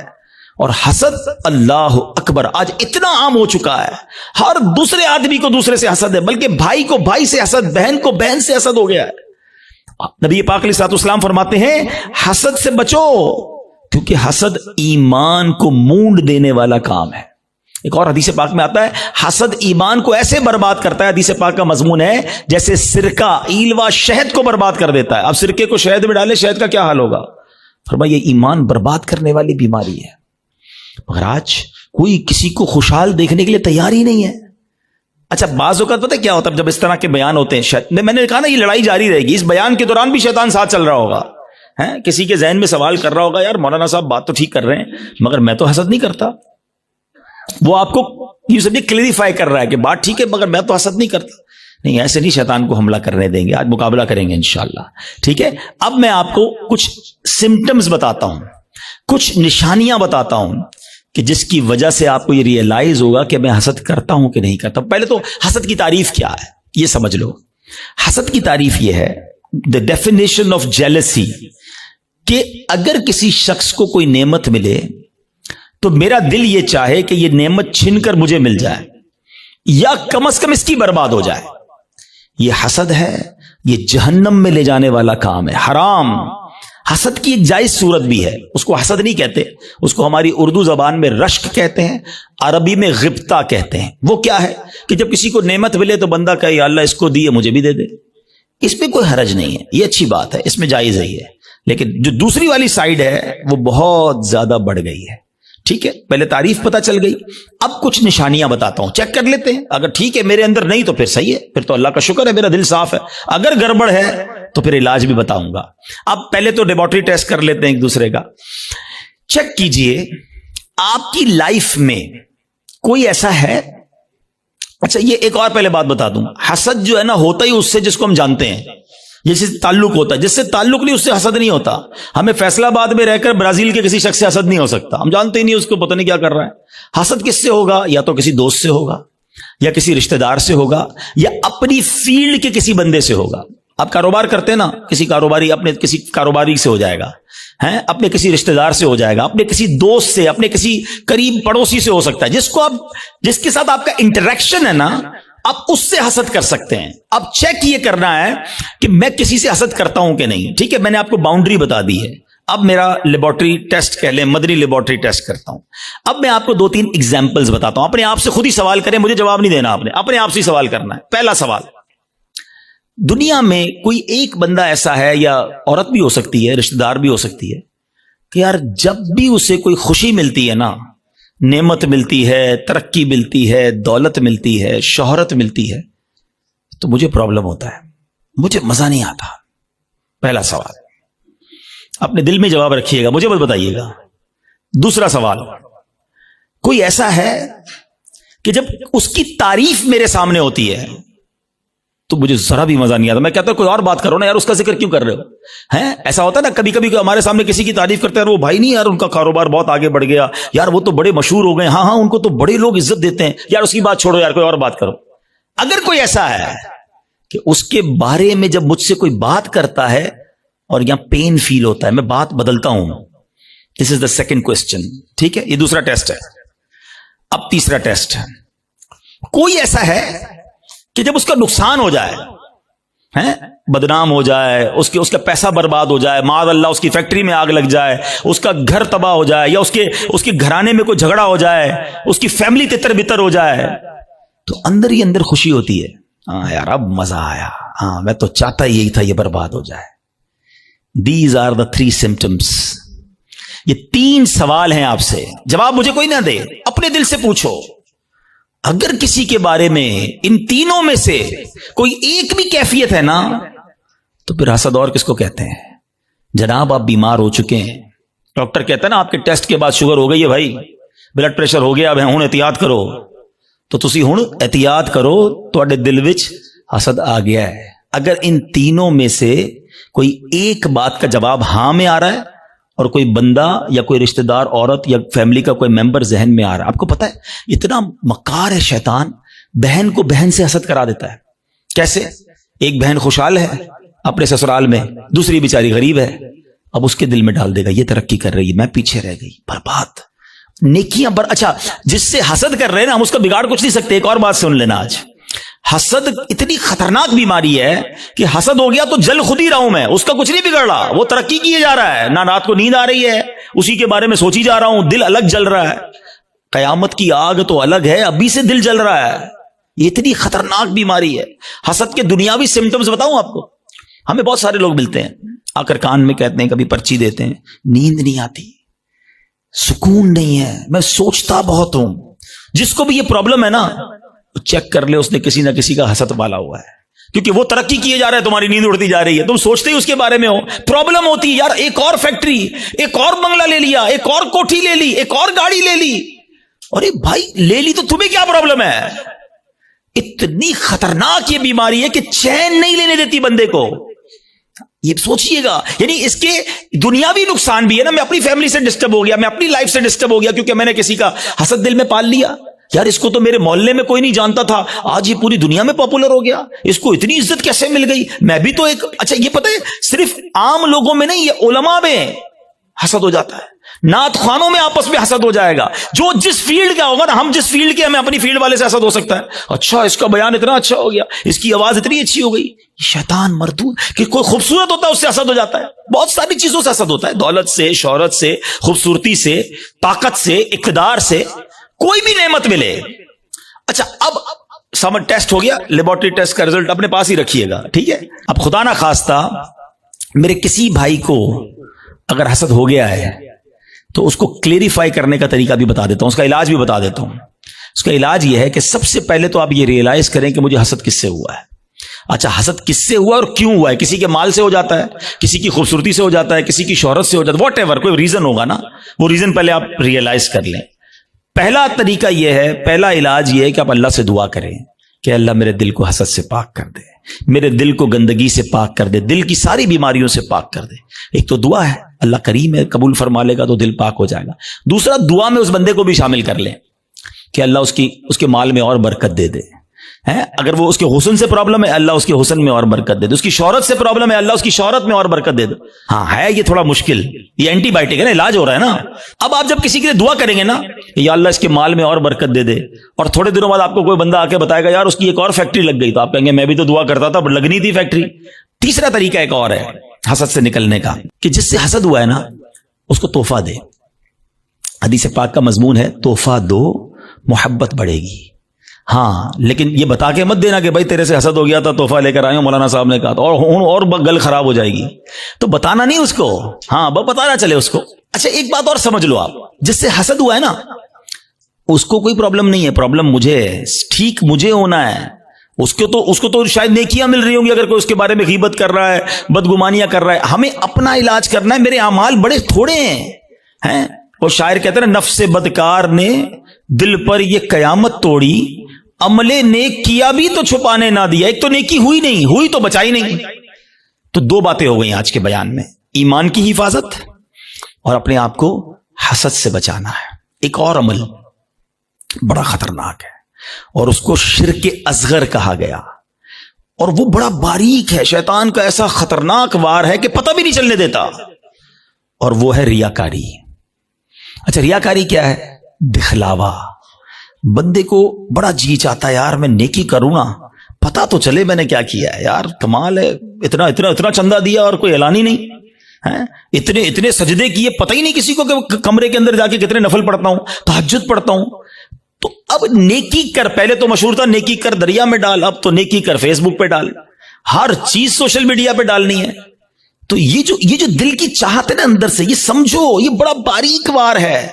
اور حسد، اللہ اکبر، آج اتنا عام ہو چکا ہے، ہر دوسرے آدمی کو دوسرے سے حسد ہے، بلکہ بھائی کو بھائی سے حسد، بہن کو بہن سے حسد ہو گیا ہے۔ نبی پاک علیہ الصلوۃ والسلام فرماتے ہیں حسد سے بچو، کیونکہ حسد ایمان کو مونڈ دینے والا کام ہے۔ ایک اور حدیث پاک میں آتا ہے حسد ایمان کو ایسے برباد کرتا ہے، حدیث پاک کا مضمون ہے جیسے سرکہ ایلوا شہد کو برباد کر دیتا ہے۔ اب سرکے کو شہد میں ڈالے، شہد کا کیا حال ہوگا؟ فرمایا یہ ایمان برباد کرنے والی بیماری ہے۔ مگر آج کوئی کسی کو خوشحال دیکھنے کے لیے تیار ہی نہیں ہے۔ اچھا، بعض اوقات پتہ کیا ہوتا ہے جب اس طرح کے بیان ہوتے ہیں، میں نے کہا نا یہ لڑائی جاری رہے گی، اس بیان کے دوران بھی شیطان ساتھ چل رہا ہوگا، کسی کے ذہن میں سوال کر رہا ہوگا یار مولانا صاحب بات تو ٹھیک کر رہے ہیں مگر میں تو حسد نہیں کرتا۔ وہ آپ کو یہ سب کلیریفائی کر رہا ہے کہ بات ٹھیک ہے مگر میں تو حسد نہیں کرتا۔ نہیں، ایسے نہیں شیطان کو حملہ کرنے دیں گے، آج مقابلہ کریں گے انشاءاللہ، ٹھیک ہے؟ اب میں آپ کو کچھ سمٹمز بتاتا ہوں، کچھ نشانیاں بتاتا ہوں کہ جس کی وجہ سے آپ کو یہ ریئلائز ہوگا کہ میں حسد کرتا ہوں کہ نہیں کرتا۔ پہلے تو حسد کی تعریف کیا ہے یہ سمجھ لو۔ حسد کی تعریف یہ ہے، the definition of jealousy، کہ اگر کسی شخص کو کوئی نعمت ملے تو میرا دل یہ چاہے کہ یہ نعمت چھن کر مجھے مل جائے یا کم از کم اس کی برباد ہو جائے۔ یہ حسد ہے، یہ جہنم میں لے جانے والا کام ہے، حرام۔ حسد کی ایک جائز صورت بھی ہے، اس کو حسد نہیں کہتے، اس کو ہماری اردو زبان میں رشک کہتے ہیں، عربی میں غبطہ کہتے ہیں۔ وہ کیا ہے کہ جب کسی کو نعمت ملے تو بندہ کہے یا اللہ اس کو دی ہے مجھے بھی دے دے۔ اس پہ کوئی حرج نہیں ہے، یہ اچھی بات ہے، اس میں جائز ہی ہے۔ لیکن جو دوسری والی سائیڈ ہے وہ بہت زیادہ بڑھ گئی ہے، ٹھیک ہے؟ پہلے تعریف پتہ چل گئی، اب کچھ نشانیاں بتاتا ہوں، چیک کر لیتے ہیں۔ اگر ٹھیک ہے میرے اندر نہیں تو پھر صحیح ہے، پھر تو اللہ کا شکر ہے میرا دل صاف ہے۔ اگر گڑبڑ ہے تو پھر علاج بھی بتاؤں گا۔ اب پہلے تو لیبارٹری ٹیسٹ کر لیتے ہیں ایک دوسرے کا۔ چیک کیجئے آپ کی لائف میں کوئی ایسا ہے، اچھا یہ ایک اور پہلے بات بتا دوں، حسد جو ہے نا ہوتا ہی اس سے جس کو ہم جانتے ہیں، جس سے تعلق ہوتا ہے، جس سے تعلق نہیں اس سے حسد نہیں ہوتا۔ ہمیں فیصلہ آباد میں رہ کر برازیل کے کسی شخص سے حسد نہیں ہو سکتا، ہم جانتے ہی نہیں اس کو، پتہ نہیں کیا کر رہا ہے۔ حسد کس سے ہوگا؟ یا تو کسی دوست سے ہوگا، یا کسی رشتہ دار سے ہوگا، یا اپنی فیلڈ کے کسی بندے سے ہوگا۔ آپ کاروبار کرتے ہیں نا، کسی کاروباری اپنے کسی کاروباری سے ہو جائے گا، اپنے کسی رشتہ دار سے ہو جائے گا، اپنے کسی دوست سے، اپنے کسی قریب پڑوسی سے ہو سکتا ہے، جس کے ساتھ آپ کا انٹریکشن ہے نا، آپ اس سے حسد کر سکتے ہیں۔ اب چیک یہ کرنا ہے کہ میں کسی سے حسد کرتا ہوں کہ نہیں، ٹھیک ہے؟ میں نے آپ کو باؤنڈری بتا دی ہے۔ اب میرا لیبارٹری ٹیسٹ کہہ لیں، مدنی لیبارٹری ٹیسٹ کرتا ہوں۔ اب میں آپ کو 2-3 ایگزامپلز بتاتا ہوں، اپنے آپ سے خود ہی سوال کریں، مجھے جواب نہیں دینا، آپ نے اپنے آپ سے ہی سوال کرنا ہے۔ پہلا سوال، دنیا میں کوئی ایک بندہ ایسا ہے، یا عورت بھی ہو سکتی ہے، رشتہ دار بھی ہو سکتی ہے، کہ یار جب بھی اسے کوئی خوشی ملتی ہے نا، نعمت ملتی ہے، ترقی ملتی ہے، دولت ملتی ہے، شہرت ملتی ہے، تو مجھے پرابلم ہوتا ہے، مجھے مزہ نہیں آتا۔ پہلا سوال اپنے دل میں جواب رکھیے گا، مجھے بس بتائیے گا۔ دوسرا سوال، کوئی ایسا ہے کہ جب اس کی تعریف میرے سامنے ہوتی ہے تو مجھے ذرا بھی مزہ نہیں آتا، میں کہتا ہوں کوئی اور بات کرو نا یار، اس کا ذکر کیوں کر رہے ہو؟ ایسا ہوتا ہے نا کبھی کبھی ہمارے سامنے کسی کی تعریف کرتے ہیں، وہ بھائی نہیں یار ان کا کاروبار بہت آگے بڑھ گیا، یار وہ تو بڑے مشہور ہو گئے، ہاں ان کو تو بڑے لوگ عزت دیتے ہیں، یار اس کی بات چھوڑو یار، کوئی اور بات کرو۔ اگر کوئی ایسا ہے کہ اس کے بارے میں جب مجھ سے کوئی بات کرتا ہے اور یہاں پین فیل ہوتا ہے، میں بات بدلتا ہوں، دس از دا سیکنڈ کوسچن، ٹھیک ہے؟ یہ دوسرا ٹیسٹ ہے۔ اب تیسرا ٹیسٹ ہے، کوئی ایسا ہے کہ جب اس کا نقصان ہو جائے، ہیں بدنام ہو جائے، اس کا پیسہ برباد ہو جائے، معاذ اللہ اس کی فیکٹری میں آگ لگ جائے، اس کا گھر تباہ ہو جائے، یا اس کے گھرانے میں کوئی جھگڑا ہو جائے، اس کی فیملی تتر بتر ہو جائے، تو اندر ہی اندر خوشی ہوتی ہے، ہاں یار اب مزہ آیا، ہاں میں تو چاہتا یہی تھا یہ برباد ہو جائے۔ These are the 3 symptoms۔ یہ 3 سوال ہیں آپ سے، جواب مجھے کوئی نہ دے، اپنے دل سے پوچھو۔ اگر کسی کے بارے میں ان تینوں میں سے کوئی ایک بھی کیفیت ہے نا، تو پھر حسد اور کس کو کہتے ہیں؟ جناب آپ بیمار ہو چکے ہیں، ڈاکٹر کہتا ہے نا آپ کے ٹیسٹ کے بعد شوگر ہو گئی ہے بھائی، بلڈ پریشر ہو گیا، اب ہن احتیاط کرو، تو تسی ہن احتیاط کرو، تواڈے دل وچ حسد آ گیا ہے۔ اگر ان تینوں میں سے کوئی ایک بات کا جواب ہاں میں آ رہا ہے، اور کوئی بندہ یا کوئی رشتہ دار عورت یا فیملی کا کوئی ممبر ذہن میں آ رہا ہے، آپ کو پتا ہے اتنا مکار ہے شیطان، بہن کو بہن سے حسد کرا دیتا ہے۔ کیسے؟ ایک بہن خوشحال ہے اپنے سسرال میں، دوسری بیچاری غریب ہے، اب اس کے دل میں ڈال دے گا یہ ترقی کر رہی ہے، میں پیچھے رہ گئی، برباد نیکیاں اچھا جس سے حسد کر رہے ہیں نا، ہم اس کا بگاڑ کچھ نہیں سکتے۔ ایک اور بات سن لینا، آج حسد اتنی خطرناک بیماری ہے کہ حسد ہو گیا تو جل خود ہی رہا ہوں میں، اس کا کچھ نہیں بگڑ رہا، وہ ترقی کیے جا رہا ہے، نہ رات کو نیند آ رہی ہے، اسی کے بارے میں سوچی جا رہا ہوں، دل الگ جل رہا ہے، قیامت کی آگ تو الگ ہے، ابھی سے دل جل رہا ہے۔ یہ اتنی خطرناک بیماری ہے۔ حسد کے دنیاوی سمٹمز بتاؤں آپ کو، ہمیں بہت سارے لوگ ملتے ہیں، آ کر کان میں کہتے ہیں، کبھی پرچی دیتے ہیں، نیند نہیں آتی، سکون نہیں ہے، میں سوچتا بہت ہوں۔ جس کو بھی یہ پرابلم ہے نا، چیک کر لے اس نے کسی نہ کسی کا حسد پالا ہوا ہے، کیونکہ وہ ترقی کیے جا رہا ہے، تمہاری نیند اڑتی جا رہی ہے، تم سوچتے ہی اس کے بارے میں ہو، پرابلم ہوتی ہے یار، ایک اور فیکٹری، ایک اور بنگلہ لے لیا، ایک اور کوٹھی لے لی، ایک اور گاڑی لے لی، ارے بھائی لے لی تو تمہیں کیا پرابلم ہے؟ اتنی خطرناک یہ بیماری ہے کہ چین نہیں لینے دیتی بندے کو۔ یہ سوچئے گا، یعنی اس کے دنیاوی نقصان بھی ہے نا، میں اپنی فیملی سے ڈسٹرب ہو گیا، میں اپنی لائف سے ڈسٹرب ہو گیا کیونکہ میں نے کسی کا حسد دل میں پال لیا، یار اس کو تو میرے محلے میں کوئی نہیں جانتا تھا، آج یہ پوری دنیا میں پاپولر ہو گیا، اس کو اتنی عزت کیسے مل گئی، میں بھی تو ایک اچھا۔ یہ پتہ ہے صرف عام لوگوں میں نہیں، یہ علماء میں حسد ہو جاتا ہے، نعت خوانوں میں آپس میں حسد ہو جائے گا، جو جس فیلڈ کا ہوگا نا، ہم جس فیلڈ کے، ہمیں اپنی فیلڈ والے سے حسد ہو سکتا ہے، اچھا اس کا بیان اتنا اچھا ہو گیا، اس کی آواز اتنی اچھی ہو گئی، شیطان مردود، کہ کوئی خوبصورت ہوتا ہے اس سے حسد ہو جاتا ہے، بہت ساری چیزوں سے حسد ہوتا ہے، دولت سے، شہرت سے، خوبصورتی سے، طاقت سے، اقتدار سے، کوئی بھی نعمت ملے۔ اچھا اب سمر ٹیسٹ ہو گیا، لیبورٹری ٹیسٹ کا رزلٹ اپنے پاس ہی رکھیے گا، ٹھیک ہے؟ اب خدا نہ خواستہ میرے کسی بھائی کو اگر حسد ہو گیا ہے تو اس کو کلیریفائی کرنے کا طریقہ بھی بتا دیتا ہوں، اس کا علاج بھی بتا دیتا ہوں۔ اس کا علاج یہ ہے کہ سب سے پہلے تو آپ یہ ریئلائز کریں کہ مجھے حسد کس سے ہوا ہے۔ اچھا حسد کس سے ہوا اور کیوں ہوا ہے؟ کسی کے مال سے ہو جاتا ہے، کسی کی خوبصورتی سے ہو جاتا ہے، کسی کی شہرت سے ہو جاتا ہے، واٹ ایور کوئی ریزن ہوگا نا، وہ ریزن پہلے آپ ریئلائز کر لیں۔ پہلا طریقہ یہ ہے، پہلا علاج یہ ہے کہ آپ اللہ سے دعا کریں کہ اللہ میرے دل کو حسد سے پاک کر دے، میرے دل کو گندگی سے پاک کر دے، دل کی ساری بیماریوں سے پاک کر دے۔ ایک تو دعا ہے، اللہ کریم ہے، قبول فرما لے گا تو دل پاک ہو جائے گا۔ دوسرا، دعا میں اس بندے کو بھی شامل کر لیں کہ اللہ اس کے مال میں اور برکت دے دے، اگر وہ اس کے حسن سے پرابلم ہے، اللہ اس کے حسن میں اور برکت دے دے، اس کی شہرت سے پرابلم ہے، اللہ اس کی شہرت میں اور برکت دے دے۔ ہاں ہے یہ تھوڑا مشکل، یہ اینٹی بائیوٹک ہے نا، علاج ہو رہا ہے نا۔ اب آپ جب کسی کے لیے دعا کریں گے نا، یا اللہ اس کے مال میں اور برکت دے دے، اور تھوڑے دنوں بعد آپ کو کوئی بندہ آ کے بتائے گا یار اس کی ایک اور فیکٹری لگ گئی، تو آپ کہیں گے میں بھی تو دعا کرتا تھا لگنی تھی فیکٹری۔ تیسرا طریقہ ایک اور ہے حسد سے نکلنے کا، کہ جس سے حسد ہوا ہے نا اس کو تحفہ دے۔ حدیث پاک کا مضمون ہے تحفہ دو محبت بڑھے گی۔ ہاں لیکن یہ بتا کے مت دینا کہ بھائی تیرے سے حسد ہو گیا تھا تحفہ لے کر آئے ہوں، مولانا صاحب نے کہا تو، اور گل خراب ہو جائے گی، تو بتانا نہیں اس کو، ہاں بس بتانا چلے اس کو۔ اچھا ایک بات اور سمجھ لو آپ، جس سے حسد ہوا ہے نا اس کو کوئی پرابلم نہیں ہے، پرابلم مجھے ہے، ٹھیک مجھے ہونا ہے۔ اس کو تو شاید نیکیاں مل رہی ہوں گی اگر کوئی اس کے بارے میں غیبت کر رہا ہے، بدگمانیاں کر رہا ہے۔ ہمیں اپنا علاج کرنا ہے، میرے اعمال بڑے تھوڑے ہیں۔ وہ شاعر کہتے ہیں نفس بدکار نے دل پر یہ قیامت توڑی، عمل نیک کیا بھی تو چھپانے نہ دیا۔ ایک تو نیکی ہوئی نہیں، ہوئی تو بچائی نہیں۔ تو دو باتیں ہو گئی آج کے بیان میں، ایمان کی حفاظت اور اپنے آپ کو حسد سے بچانا ہے۔ ایک اور عمل بڑا خطرناک ہے اور اس کو شرک اصغر کہا گیا، اور وہ بڑا باریک ہے، شیطان کا ایسا خطرناک وار ہے کہ پتہ بھی نہیں چلنے دیتا، اور وہ ہے ریاکاری۔ اچھا ریاکاری کیا ہے؟ دکھلاوا۔ بندے کو بڑا جی چاہتا ہے یار میں نیکی کروں گا، پتا تو چلے میں نے کیا کیا ہے. یار کمال ہے, اتنا اتنا اتنا چندہ دیا اور کوئی اعلان ہی نہیں, اتنے اتنے سجدے کیے, پتہ ہی نہیں کسی کو کہ کمرے کے اندر جا کے کتنے نفل پڑھتا ہوں, تہجد پڑھتا ہوں. تو اب نیکی کر, پہلے تو مشہور تھا نیکی کر دریا میں ڈال, اب تو نیکی کر فیس بک پہ ڈال, ہر چیز سوشل میڈیا پہ ڈالنی ہے. تو یہ جو دل کی چاہت ہے نا اندر سے, یہ سمجھو یہ بڑا باریک وار ہے.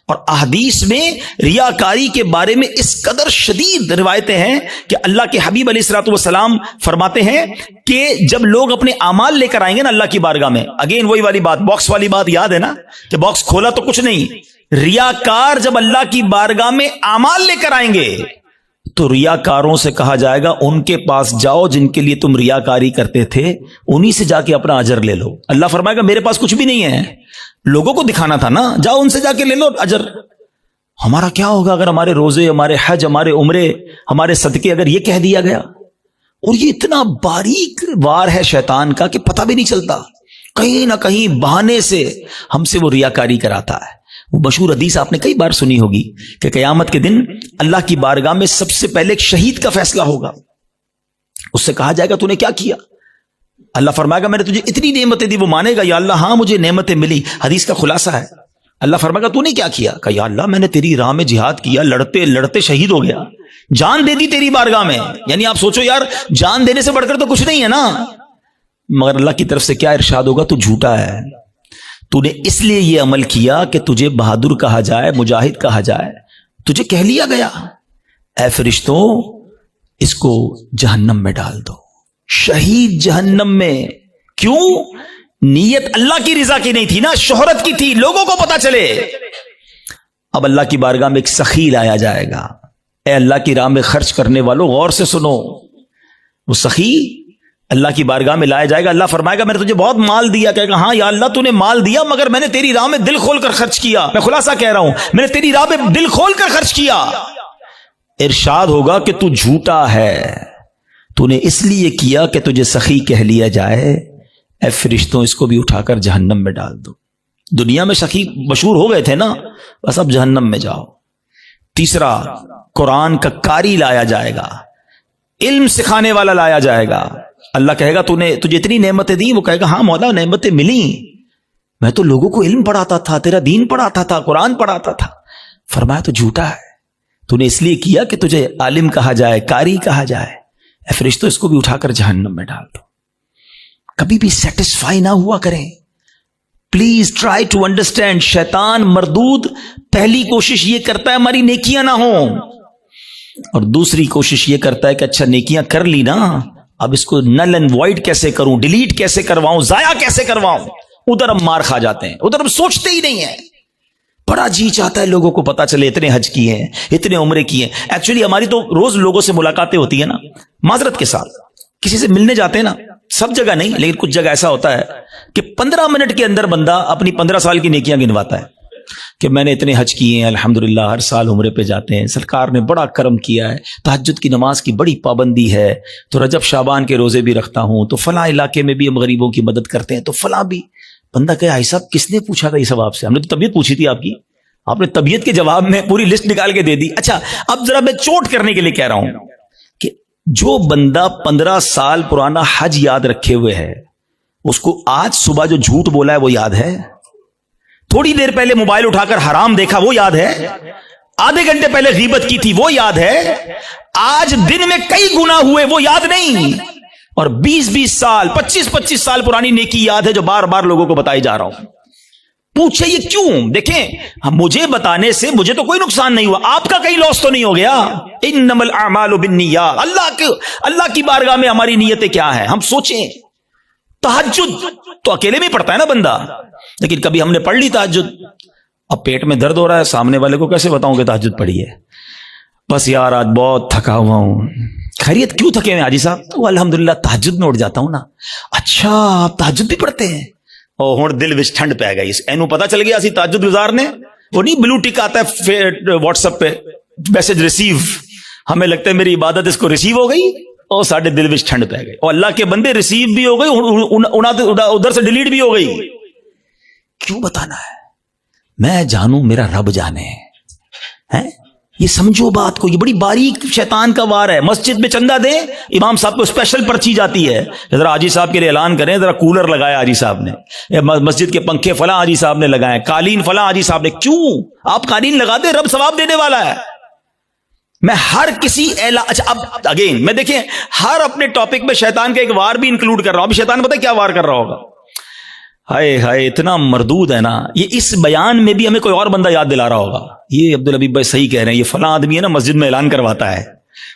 اور احادیث میں ریاکاری کے بارے میں اس قدر شدید روایتیں ہیں کہ اللہ کے حبیب علیہ الصلوۃ والسلام فرماتے ہیں کہ جب لوگ اپنے اعمال لے کر آئیں گے نا اللہ کی بارگاہ میں, اگین وہی والی بات, باکس والی بات یاد ہے نا کہ باکس کھولا تو کچھ نہیں. ریاکار جب اللہ کی بارگاہ میں اعمال لے کر آئیں گے تو ریاکاروں سے کہا جائے گا ان کے پاس جاؤ جن کے لیے تم ریاکاری کرتے تھے, انہی سے جا کے اپنا اجر لے لو. اللہ فرمائے گا میرے پاس کچھ بھی نہیں ہے, لوگوں کو دکھانا تھا نا, جاؤ ان سے جا کے لے لو اجر. ہمارا کیا ہوگا اگر ہمارے روزے, ہمارے حج, ہمارے عمرے, ہمارے صدقے اگر یہ کہہ دیا گیا. اور یہ اتنا باریک وار ہے شیطان کا کہ پتہ بھی نہیں چلتا, کہیں نہ کہیں بہانے سے ہم سے وہ ریاکاری کراتا ہے. وہ مشہور حدیث آپ نے کئی بار سنی ہوگی کہ قیامت کے دن اللہ کی بارگاہ میں سب سے پہلے ایک شہید کا فیصلہ ہوگا. اس سے کہا جائے گا تو نے کیا کیا؟ اللہ فرمائے گا میں نے تجھے اتنی نعمتیں دی. وہ مانے گا یا اللہ ہاں مجھے نعمتیں ملی. حدیث کا خلاصہ ہے, اللہ فرمائے گا تو نے کیا کیا؟ کہ یا اللہ میں نے تیری راہ میں جہاد کیا, لڑتے لڑتے شہید ہو گیا, جان دے دی تیری بارگاہ میں. یعنی آپ سوچو یار, جان دینے سے بڑھ کر تو کچھ نہیں ہے نا. مگر اللہ کی طرف سے کیا ارشاد ہوگا؟ تو جھوٹا ہے, تو نے اس لیے یہ عمل کیا کہ تجھے بہادر کہا جائے, مجاہد کہا جائے, تجھے کہہ لیا گیا. اے فرشتوں اس کو جہنم میں ڈال دو, شہید جہنم میں. کیوں؟ نیت اللہ کی رضا کی نہیں تھی نا, شہرت کی تھی, لوگوں کو پتا چلے. اب اللہ کی بارگاہ میں ایک سخی لایا جائے گا. اے اللہ کی راہ میں خرچ کرنے والوں غور سے سنو, وہ سخی اللہ کی بارگاہ میں لایا جائے گا. اللہ فرمائے گا میں نے تجھے بہت مال دیا. کہے گا ہاں یا اللہ تو نے مال دیا, مگر میں نے تیری راہ میں دل کھول کر خرچ کیا. میں خلاصہ کہہ رہا ہوں, میں نے تیری راہ میں دل کھول کر خرچ کیا. ارشاد ہوگا کہ تو جھوٹا ہے, تو نے اس لیے کیا کہ تجھے سخی کہہ لیا جائے. اے فرشتوں اس کو بھی اٹھا کر جہنم میں ڈال دو. دنیا میں سخی مشہور ہو گئے تھے نا, بس اب جہنم میں جاؤ. تیسرا, قرآن کا قاری لایا جائے گا, علم سکھانے والا لایا جائے گا. اللہ کہے گا تجھے اتنی نعمتیں دی. وہ کہے گا ہاں مولا نعمتیں ملی, میں تو لوگوں کو علم پڑھاتا تھا, تیرا دین پڑھاتا تھا, قرآن پڑھاتا تھا. فرمایا تو جھوٹا ہے, تو نے اس لیے کیا کہ تجھے عالم کہا جائے, قاری کہا جائے. اے فرشتوں اس کو بھی اٹھا کر جہنم میں ڈال دو. کبھی بھی سیٹسفائی نہ ہوا کریں. Please try to understand. شیطان مردود پہلی کوشش یہ کرتا ہے ہماری نیکیاں نہ ہوں, اور دوسری کوشش یہ کرتا ہے کہ اچھا نیکیاں کر لی نا, اب اس کو نل اینڈ وائڈ کیسے کروں, ڈیلیٹ کیسے کرواؤں, ضائع کیسے کرواؤں. ادھر ہم مار کھا جاتے ہیں, ادھر ہم سوچتے ہی نہیں ہیں. بڑا جی چاہتا ہے لوگوں کو پتا چلے اتنے حج کیے ہیں, اتنے عمرے کیے ہیں. ایکچولی ہماری تو روز لوگوں سے ملاقاتیں ہوتی ہیں نا, معذرت کے ساتھ کسی سے ملنے جاتے ہیں نا, سب جگہ نہیں لیکن کچھ جگہ ایسا ہوتا ہے کہ 15 منٹ کے اندر بندہ اپنی 15 سال کی نیکیاں گنواتا ہے کہ میں نے اتنے حج کیے ہیں, الحمدللہ ہر سال عمرے پہ جاتے ہیں, سرکار نے بڑا کرم کیا ہے, تہجد کی نماز کی بڑی پابندی ہے, تو رجب شعبان کے روزے بھی رکھتا ہوں, تو فلاں علاقے میں بھی ہم غریبوں کی مدد کرتے ہیں, تو فلاں بھی. بندہ کہ بھائی صاحب کس نے پوچھا تھا یہ سب آپ سے؟ ہم نے تو طبیعت پوچھی تھی آپ کی, آپ نے طبیعت کے جواب میں پوری لسٹ نکال کے دے دی. اچھا اب ذرا میں چوٹ کرنے کے لیے کہہ رہا ہوں کہ جو بندہ 15 سال پرانا حج یاد رکھے ہوئے ہے, اس کو آج صبح جو جھوٹ بولا ہے وہ یاد ہے؟ تھوڑی دیر پہلے موبائل اٹھا کر حرام دیکھا وہ یاد ہے؟ آدھے گھنٹے پہلے غیبت کی تھی وہ یاد ہے؟ آج دن میں کئی گناہ ہوئے وہ یاد نہیں, اور 20-20 سال 25-25 سال پرانی نیکی یاد ہے جو بار بار لوگوں کو بتائی جا رہا ہوں. پوچھے یہ کیوں؟ دیکھیں مجھے بتانے سے مجھے تو کوئی نقصان نہیں ہوا, آپ کا کہیں لاس تو نہیں ہو گیا. انما الاعمال بالنیات. اللہ کی بارگاہ میں ہماری نیتیں کیا ہیں؟ ہم سوچیں. تہجد تو اکیلے میں پڑھتا ہے نا بندہ, لیکن کبھی ہم نے پڑھ لی تہجد, اب پیٹ میں درد ہو رہا ہے, سامنے والے کو کیسے بتاؤں کہ تہجد پڑھی ہے؟ بس یار آج بہت تھکا ہوا ہوں. خیریت کیوں تھکے ہیں حاجی صاحب؟ تو الحمدللہ تہجد میں اٹھ جاتا ہوں نا. اچھا آپ تہجد بھی پڑھتے ہیں؟ او ہن دل وچ ٹھنڈ پی گئی, اینو پتہ چل گیا اسی تہجد گزار نے. وہ نہیں بلو ٹک آتا ہے واٹس ایپ پہ, میسج ریسیو, ہمیں لگتا ہے میری عبادت اس کو ریسیو ہو گئی, اور ساڈے دل وچ ٹھنڈ پی گئی. اور اللہ کے بندے ریسیو بھی ہو گئی, ادھر سے ڈیلیٹ بھی ہو گئی. کیوں بتانا ہے؟ میں جانوں میرا رب جانے. یہ سمجھو بات کو، یہ بڑی باریک شیطان کا وار ہے. مسجد میں چندہ دیں، امام صاحب کو اسپیشل پرچی جاتی ہے، ذرا حاجی صاحب کے لیے اعلان کریں، ذرا کولر لگایا حاجی صاحب نے، مسجد کے پنکھے فلاں حاجی صاحب نے لگائے، قالین فلاں حاجی صاحب نے. کیوں آپ قالین لگا دیں، رب ثواب دینے والا ہے. میں ہر کسی اچھا اب اگین میں دیکھیں ہر اپنے ٹاپک میں شیطان کا ایک وار بھی انکلوڈ کر رہا ہوں. ابھی شیطان پتہ کیا وار کر رہا ہوگا؟ ہائے ہائے اتنا مردود ہے نا. یہ اس بیان میں بھی ہمیں کوئی اور بندہ یاد دلا رہا ہوگا، یہ عبدالحبیب بھائی صحیح کہہ رہے ہیں، یہ فلاں آدمی ہے نا مسجد میں اعلان کرواتا ہے،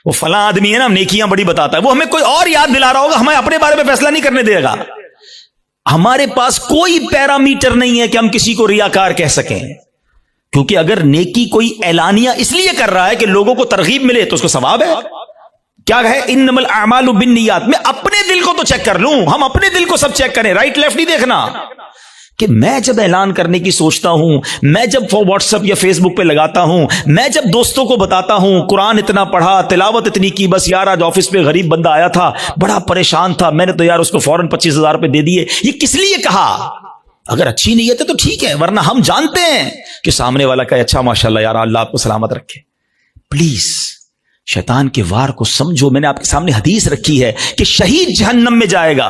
وہ فلاں آدمی ہے نا نیکیاں بڑی بتاتا ہے، وہ ہمیں کوئی اور یاد دلا رہا ہوگا. ہمیں اپنے بارے میں فیصلہ نہیں کرنے دے گا. ہمارے پاس کوئی پیرامیٹر نہیں ہے کہ ہم کسی کو ریاکار کہہ سکیں، کیونکہ اگر نیکی کوئی اعلانیہ اس لیے کر رہا ہے کہ لوگوں کو ترغیب ملے تو اس کو ثواب ہے. کیا ہے انما الاعمال بالنیات. میں اپنے دل کو تو چیک کر لوں، ہم اپنے دل کو سب چیک کریں، رائٹ لیفٹ نہیں دیکھنا. کہ میں جب اعلان کرنے کی سوچتا ہوں، میں جب واٹس ایپ یا فیس بک پہ لگاتا ہوں، میں جب دوستوں کو بتاتا ہوں قرآن اتنا پڑھا، تلاوت اتنی کی، بس یار آج آفس پہ غریب بندہ آیا تھا بڑا پریشان تھا، میں نے تو یار اس کو فوراً 25,000 روپے دے دیے، یہ کس لیے کہا؟ اگر اچھی نیت ہے تو ٹھیک ہے، ورنہ ہم جانتے ہیں کہ سامنے والا کا اچھا ماشاءاللہ یار اللہ آپ کو سلامت رکھے. پلیز شیطان کے وار کو سمجھو. میں نے آپ کے سامنے حدیث رکھی ہے کہ شہید جہنم میں جائے گا،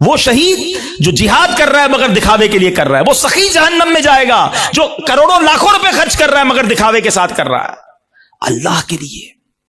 وہ شہید جو جہاد کر رہا ہے مگر دکھاوے کے لیے کر رہا ہے، وہ سخی جہنم میں جائے گا جو کروڑوں لاکھوں روپے خرچ کر رہا ہے مگر دکھاوے کے ساتھ کر رہا ہے. اللہ کے لیے